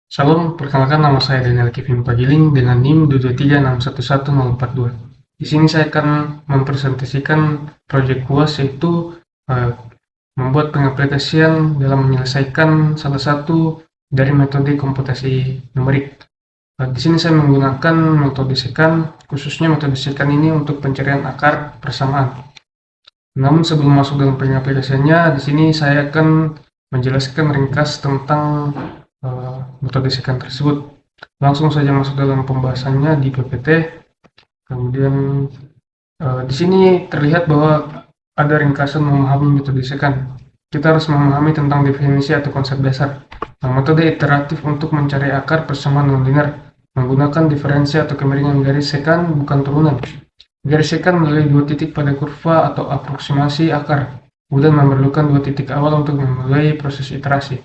Shalom, perkenalkan nama saya Daniel Kevin Pagiling dengan NIM 223611042. Di sini saya akan mempresentasikan proyek UAS, yaitu membuat pengaplikasian dalam menyelesaikan salah satu dari metode komputasi numerik. Di sini saya menggunakan metode secant, khususnya metode secant ini untuk pencarian akar persamaan. Namun sebelum masuk dalam pengaplikasiannya, di sini saya akan menjelaskan ringkas tentang metode secant tersebut. Langsung saja masuk dalam pembahasannya di PPT. Kemudian di sini terlihat bahwa ada ringkasan memahami metode secant. Kita harus memahami tentang definisi atau konsep dasar. Metode iteratif untuk mencari akar persamaan non-linear menggunakan diferensi atau kemiringan garis secant bukan turunan. Garis secant melalui dua titik pada kurva atau aproksimasi akar, kemudian memerlukan dua titik awal untuk memulai proses iterasi.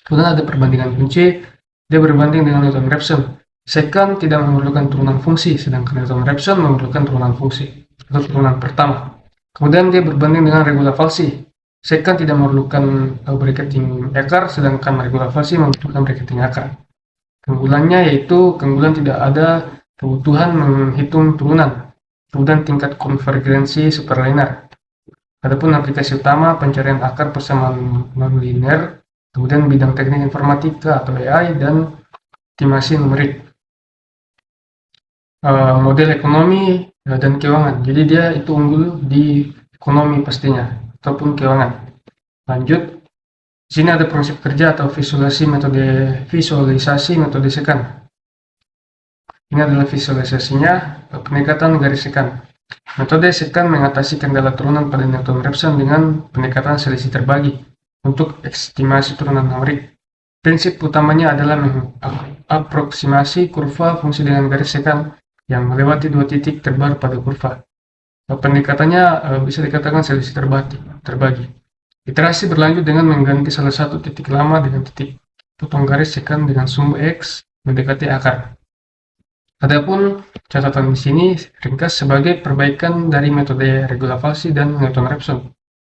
Kemudian ada perbandingan kunci, dia berbanding dengan Newton-Raphson. Secant tidak memerlukan turunan fungsi, sedangkan Newton-Raphson memerlukan turunan fungsi, atau turunan pertama. Kemudian dia berbanding dengan regula falsi. Secant tidak memerlukan bracketing akar, sedangkan regula falsi membutuhkan bracketing akar. Keunggulannya yaitu keunggulan tidak ada kebutuhan menghitung turunan. Kemudian tingkat konvergensi superlinear. Adapun aplikasi utama pencarian akar persamaan non-linear, kemudian bidang teknik informatika atau AI, dan estimasi numerik. Model ekonomi dan keuangan. Jadi dia itu unggul di ekonomi pastinya, ataupun keuangan. Lanjut, di sini ada prinsip kerja atau visualisasi metode secant. Ini adalah visualisasinya, pendekatan garis secant. Metode secant mengatasi kendala turunan pada Newton-Raphson dengan pendekatan selisih terbagi untuk estimasi turunan numerik. Prinsip utamanya adalah aproksimasi kurva fungsi dengan garis secant yang melewati dua titik terbaru pada kurva. Pendekatannya bisa dikatakan selisih terbagi. Iterasi berlanjut dengan mengganti salah satu titik lama dengan titik potong garis secant dengan sumbu X mendekati akar. Adapun catatan di sini ringkas sebagai perbaikan dari metode regula falsi dan Newton-Raphson.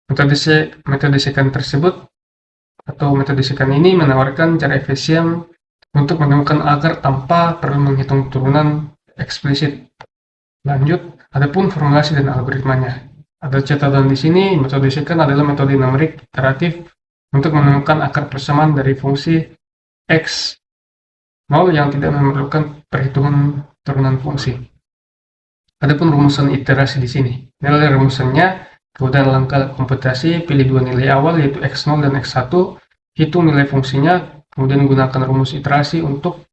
Metode secant tersebut atau metode secant ini menawarkan cara efisien untuk menemukan akar tanpa perlu menghitung turunan eksplisit. Lanjut, adapun formulasi dan algoritmanya. Ada catatan di sini, metode secant adalah metode numerik iteratif untuk menemukan akar persamaan dari fungsi X 0 yang tidak memerlukan perhitungan turunan fungsi. Adapun rumusan iterasi di sini. Nilai rumusannya, kemudian langkah komputasi, pilih dua nilai awal yaitu X0 dan X1, hitung nilai fungsinya, kemudian gunakan rumus iterasi untuk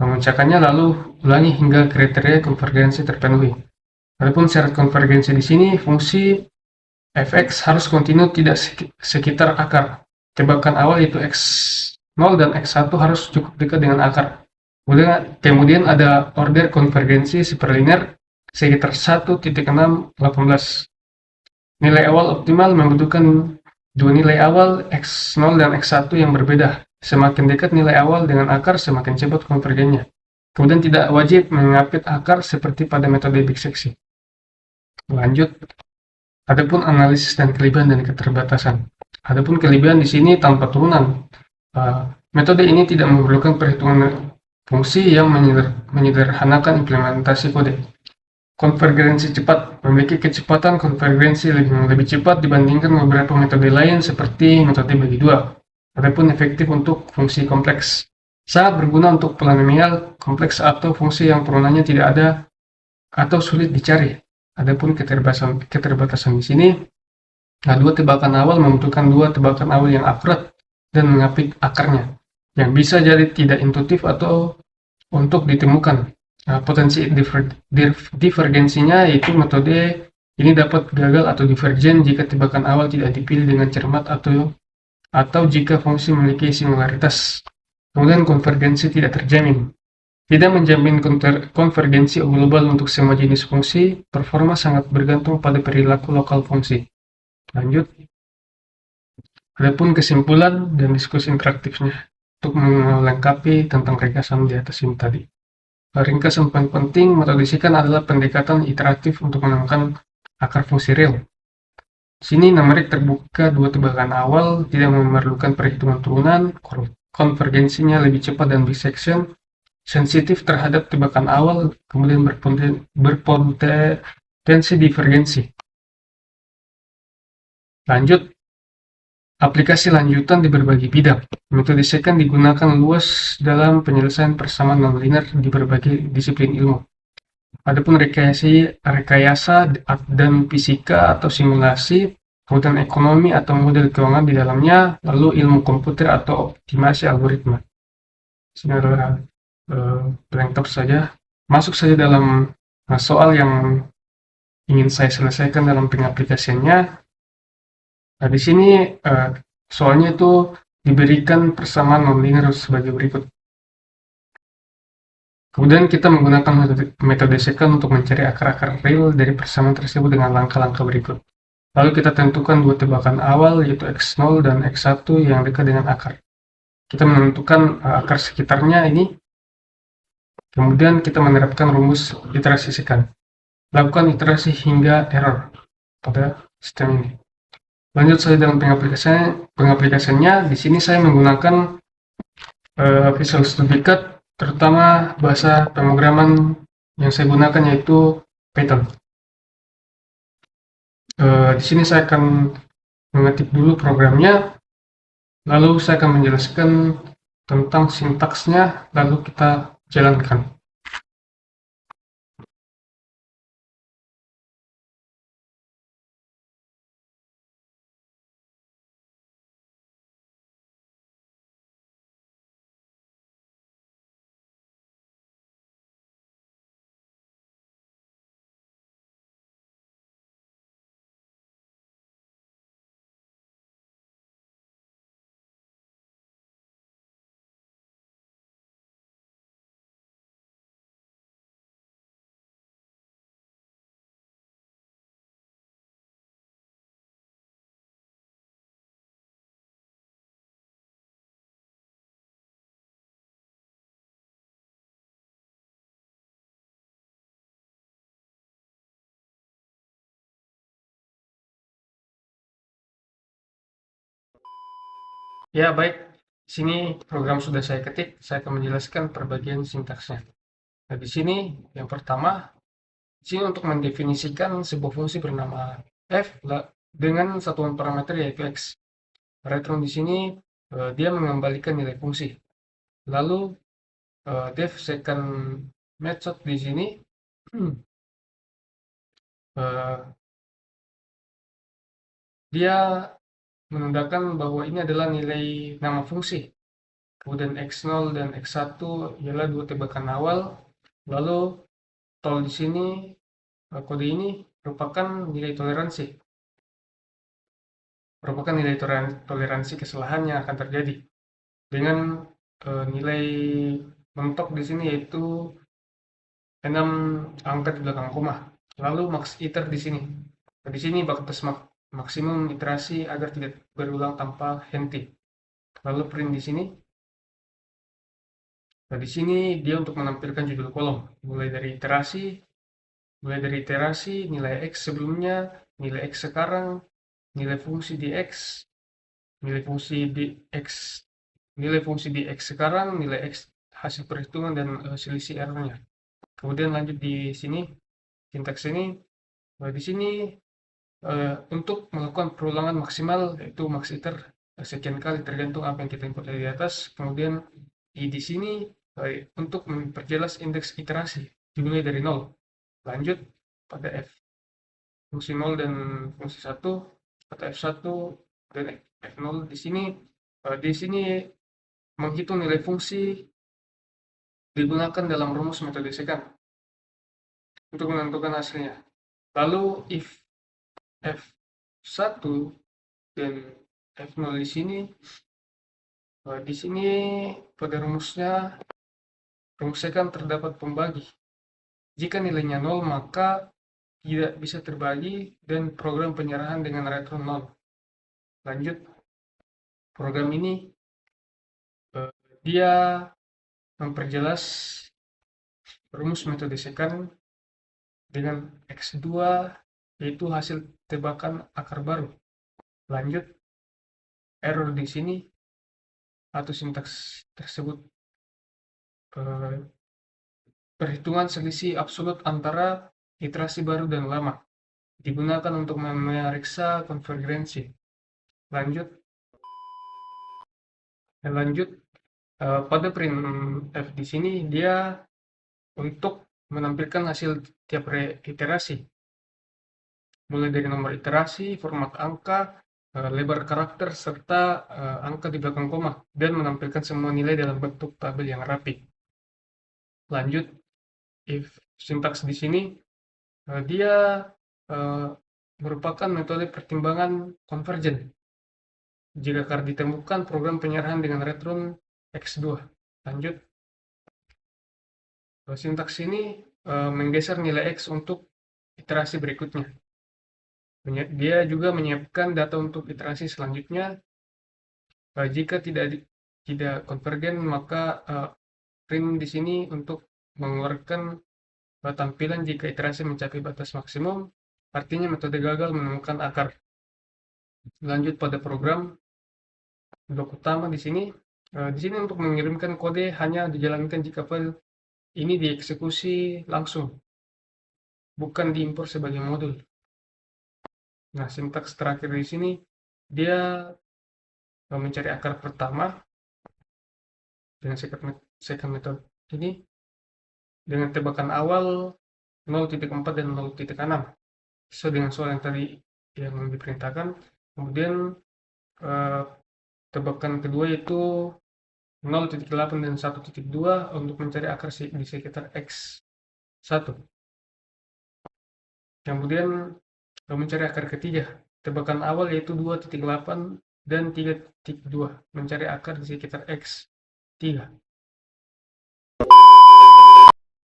memecahkannya, lalu ulangi hingga kriteria konvergensi terpenuhi. Adapun syarat konvergensi di sini, fungsi fx harus kontinu tidak sekitar akar. Tebakan awal yaitu X0 dan X1 harus cukup dekat dengan akar. Kemudian ada order konvergensi superlinear sekitar 1.618. Nilai awal optimal membutuhkan dua nilai awal X0 dan X1 yang berbeda. Semakin dekat nilai awal dengan akar, semakin cepat konvergennya. Kemudian tidak wajib mengapit akar seperti pada metode biseksi. Lanjut, adapun analisis dan kelebihan dan keterbatasan. Adapun kelebihan di sini tanpa turunan. Metode ini tidak memerlukan perhitungan fungsi yang menyederhanakan implementasi kode. Konvergensi cepat, memiliki kecepatan konvergensi lebih cepat dibandingkan beberapa metode lain seperti metode bagi dua. Adapun efektif untuk fungsi kompleks. Sangat berguna untuk polinomial kompleks atau fungsi yang turunannya tidak ada atau sulit dicari. Adapun keterbatasan di sini, dua tebakan awal membutuhkan dua tebakan awal yang akurat dan mengapit akarnya, yang bisa jadi tidak intuitif atau untuk ditemukan. Potensi divergensinya yaitu metode ini dapat gagal atau divergen jika tebakan awal tidak dipilih dengan cermat atau jika fungsi memiliki similaritas. Kemudian konvergensi tidak terjamin. Tidak menjamin konvergensi global untuk semua jenis fungsi, performa sangat bergantung pada perilaku lokal fungsi. Lanjut. Adapun kesimpulan dan diskusi interaktifnya untuk melengkapi tentang ringkasan di atas ini tadi. Ringkasan paling penting, metode secant adalah pendekatan iteratif untuk menemukan akar fungsi real. Sini numerik terbuka dua tebakan awal, tidak memerlukan perhitungan turunan, konvergensinya lebih cepat dan bisection, sensitif terhadap tebakan awal, kemudian berpotensi divergensi. Lanjut, aplikasi lanjutan di berbagai bidang. Metode second digunakan luas dalam penyelesaian persamaan nonlinear di berbagai disiplin ilmu. Adapun rekayasa dan fisika atau simulasi, kemudian ekonomi atau model keuangan di dalamnya, lalu ilmu komputer atau optimasi algoritma. Ini adalah pelengkap saja. Masuk saja dalam soal yang ingin saya selesaikan dalam pengaplikasiannya. Nah, di sini soalnya itu diberikan persamaan nonlinear sebagai berikut. Kemudian kita menggunakan metode second untuk mencari akar-akar real dari persamaan tersebut dengan langkah-langkah berikut. Lalu kita tentukan dua tebakan awal, yaitu X0 dan X1 yang dekat dengan akar. Kita menentukan akar sekitarnya ini. Kemudian kita menerapkan rumus iterasi second. Lakukan iterasi hingga error pada sistem ini. Lanjut saja dalam pengaplikasiannya. Di sini saya menggunakan Visual Studio Code, terutama bahasa pemrograman yang saya gunakan yaitu Python. Di sini saya akan mengetik dulu programnya, lalu saya akan menjelaskan tentang sintaksnya, lalu kita jalankan. Ya, baik. Sini program sudah saya ketik, saya akan menjelaskan perbagian sintaksnya. Nah, di sini yang pertama, di sini untuk mendefinisikan sebuah fungsi bernama f dengan satuan parameter yaitu x. Return di sini dia mengembalikan nilai fungsi. Lalu def second method di sini dia menandakan bahwa ini adalah nilai nama fungsi. Kemudian x0 dan x1 ialah dua tebakan awal. Lalu tol di sini kode ini merupakan nilai toleransi. Merupakan nilai toleransi kesalahan yang akan terjadi dengan nilai mentok di sini yaitu 6 angka di belakang koma. Lalu max iter di sini. Di sini batas maksimum iterasi agar tidak berulang tanpa henti. Lalu print di sini. Nah, di sini dia untuk menampilkan judul kolom, mulai dari iterasi, nilai x sebelumnya, nilai x sekarang, nilai fungsi di x, nilai fungsi di x, nilai fungsi di x sekarang, nilai x hasil perhitungan dan selisih errornya. Kemudian lanjut di sini, sintaks ini, di sini untuk melakukan perulangan maksimal yaitu max iter sekian kali tergantung apa yang kita input dari atas. Kemudian di sini untuk memperjelas indeks iterasi dimulai dari 0. Lanjut pada f fungsi 0 dan fungsi 1 pada f1 dan f0 di sini menghitung nilai fungsi digunakan dalam rumus metode second untuk menentukan hasilnya. Lalu if f1 dan f0 di sini pada rumusnya second terdapat pembagi. Jika nilainya 0 maka tidak bisa terbagi dan program penyerahan dengan return 0. Lanjut, program ini dia memperjelas rumus metode second dengan x2 yaitu hasil tebakan akar baru. Lanjut, error di sini atau sintaks tersebut. Eh, Perhitungan selisih absolut antara iterasi baru dan lama digunakan untuk memeriksa konvergensi. Lanjut, lanjut pada printf di sini dia untuk menampilkan hasil tiap iterasi, mulai dari nomor iterasi, format angka, lebar karakter, serta angka di belakang koma, dan menampilkan semua nilai dalam bentuk tabel yang rapi. Lanjut, if sintaks di sini dia merupakan metode pertimbangan konvergen jika akan ditemukan program penyerahan dengan return X2. Lanjut, sintaks ini menggeser nilai X untuk iterasi berikutnya. Dia juga menyiapkan data untuk iterasi selanjutnya. Jika tidak konvergen, maka print di sini untuk mengeluarkan tampilan jika iterasi mencapai batas maksimum, artinya metode gagal menemukan akar. Lanjut pada program blok utama di sini. Di sini untuk mengirimkan kode hanya dijalankan jika file ini dieksekusi langsung, bukan diimpor sebagai modul. Nah, sintaks terakhir di sini dia mencari akar pertama dengan second method ini dengan tebakan awal 0.4 dan 0.6 sesuai dengan soal yang tadi yang diperintahkan. Kemudian tebakan kedua yaitu 0.8 dan 1.2 untuk mencari akar di sekitar X1. Kemudian mencari akar ketiga, tebakan awal yaitu 2.8 dan 3.2 mencari akar di sekitar X3.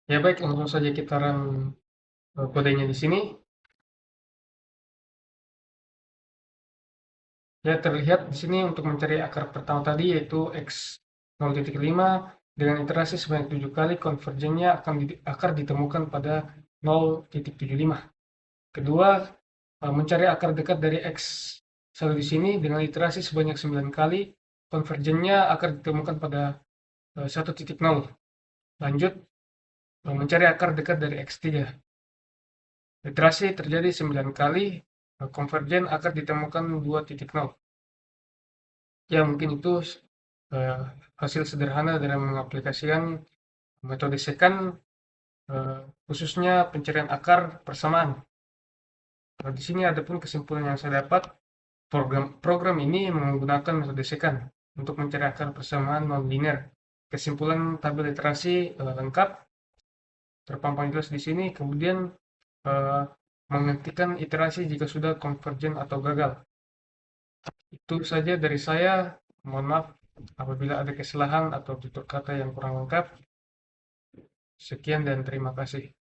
Ya baik, langsung saja kita run kodenya di sini. Ya, terlihat di sini untuk mencari akar pertama tadi yaitu X 0.5 dengan iterasi sebanyak 7 kali, konvergennya akar ditemukan pada 0.75. Kedua, mencari akar dekat dari X1 di sini dengan iterasi sebanyak 9 kali, konvergennya akar ditemukan pada 1.0. Lanjut, mencari akar dekat dari X3. Iterasi terjadi 9 kali, konvergen akar ditemukan 2.0. Ya, mungkin itu hasil sederhana dalam mengaplikasikan metode secant, khususnya pencarian akar persamaan. Di sini ada pun kesimpulan yang saya dapat, program ini menggunakan metode secant untuk mencari akar persamaan non-linear. Kesimpulan tabel iterasi lengkap, terpampang jelas di sini. Kemudian menghentikan iterasi jika sudah konvergen atau gagal. Itu saja dari saya. Mohon maaf apabila ada kesalahan atau tutur kata yang kurang lengkap. Sekian dan terima kasih.